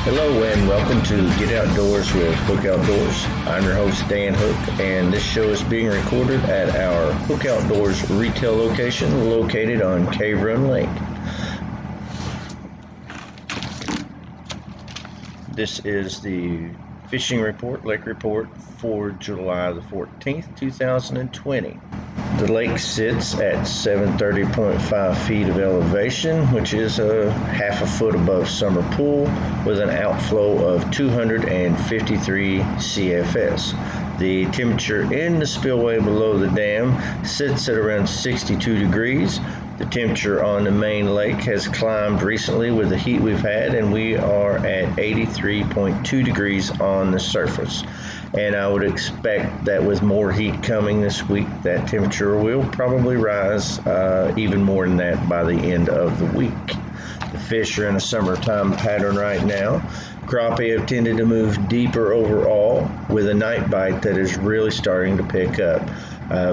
Hello and welcome to Get Outdoors with Hook Outdoors. I'm your host Dan Hook, and this show is being recorded at our Hook Outdoors retail location located on Cave Run Lake. This is the fishing report, lake report for July the 14th, 2020. The lake sits at 730.5 feet of elevation, which is a half a foot above summer pool, with an outflow of 253 CFS. The temperature in the spillway below the dam sits at around 62 degrees. The temperature on the main lake has climbed recently with the heat we've had, and we are at 83.2 degrees on the surface. And I would expect that with more heat coming this week, that temperature will probably rise even more than that by the end of the week. The fish are in a summertime pattern right now. Crappie have tended to move deeper overall, with a night bite that is really starting to pick up.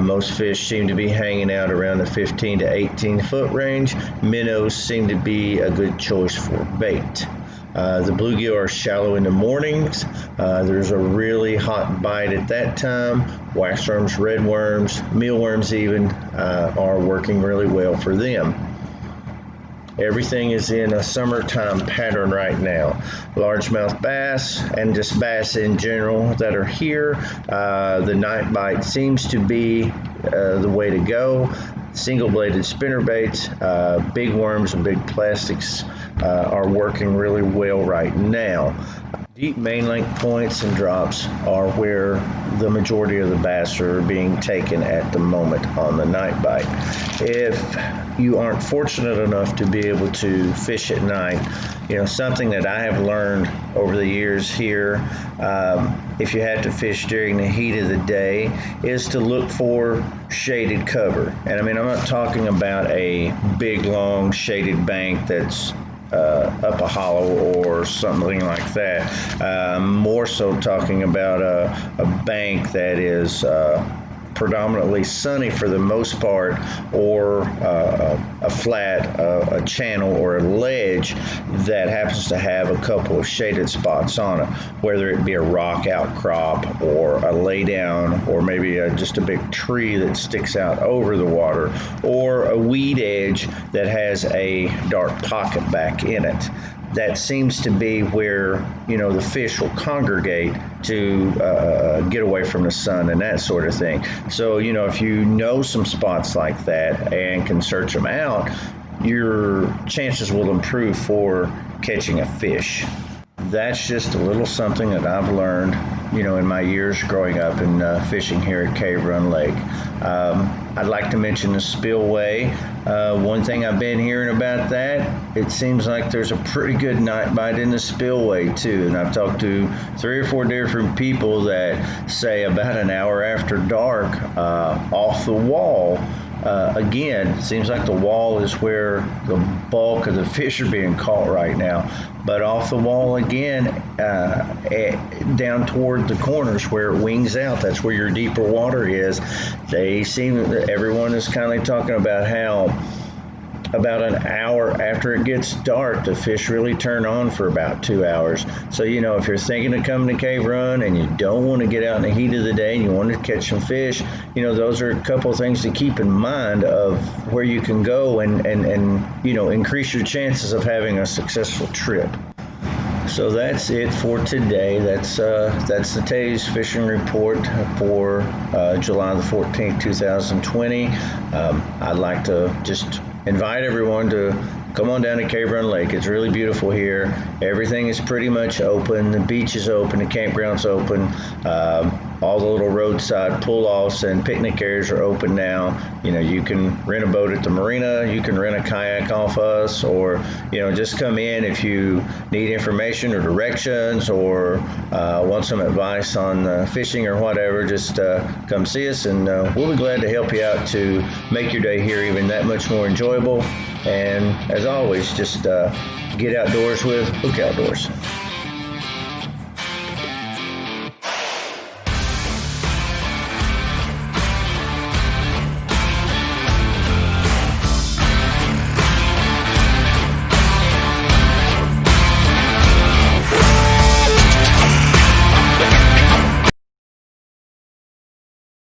Most fish seem to be hanging out around the 15 to 18 foot range. Minnows seem to be a good choice for bait. The bluegill are shallow in the mornings. There's a really hot bite at that time. Waxworms, redworms, mealworms even are working really well for them. Everything is in a summertime pattern right now. Largemouth bass and just bass in general that are here. The night bite seems to be the way to go. Single-bladed spinnerbaits, big worms and big plastics are working really well right now. Deep main lake points and drops are where the majority of the bass are being taken at the moment on the night bite. If you aren't fortunate enough to be able to fish at night, something that I have learned over the years here, if you have to fish during the heat of the day, is to look for shaded cover. And I'm not talking about a big long shaded bank that's up a hollow or something like that. More so talking about a bank that is predominantly sunny for the most part, or a flat, a channel or a ledge that happens to have a couple of shaded spots on it, whether it be a rock outcrop or a laydown, or maybe just a big tree that sticks out over the water, or a weed edge that has a dark pocket back in it. That seems to be where the fish will congregate to get away from the sun and that sort of thing. So if you know some spots like that and can search them out, your chances will improve for catching a fish. That's just a little something that I've learned, in my years growing up and fishing here at Cave Run Lake. I'd like to mention the spillway. One thing I've been hearing about that, it seems like there's a pretty good night bite in the spillway too. And I've talked to 3 or 4 different people that say about an hour after dark, off the wall. Again, it seems like the wall is where the bulk of the fish are being caught right now. But off the wall again, down toward the corners where it wings out, that's where your deeper water is. Everyone is kind of talking about how about an hour after it gets dark, the fish really turn on for about 2 hours. So, if you're thinking of coming to Cave Run and you don't want to get out in the heat of the day and you want to catch some fish, those are a couple of things to keep in mind of where you can go and increase your chances of having a successful trip. So that's it for today. That's today's fishing report for July the 14th, 2020. I'd like to just invite everyone to come on down to Cave Run Lake. It's really beautiful here. Everything is pretty much open. The beach is open. The campground's open. All the little roadside pull-offs and picnic areas are open now. You can rent a boat at the marina. You can rent a kayak off us, or just come in if you need information or directions, or want some advice on fishing or whatever. Just come see us, and we'll be glad to help you out to make your day here even that much more enjoyable. And as always, just get outdoors with Hook Outdoors.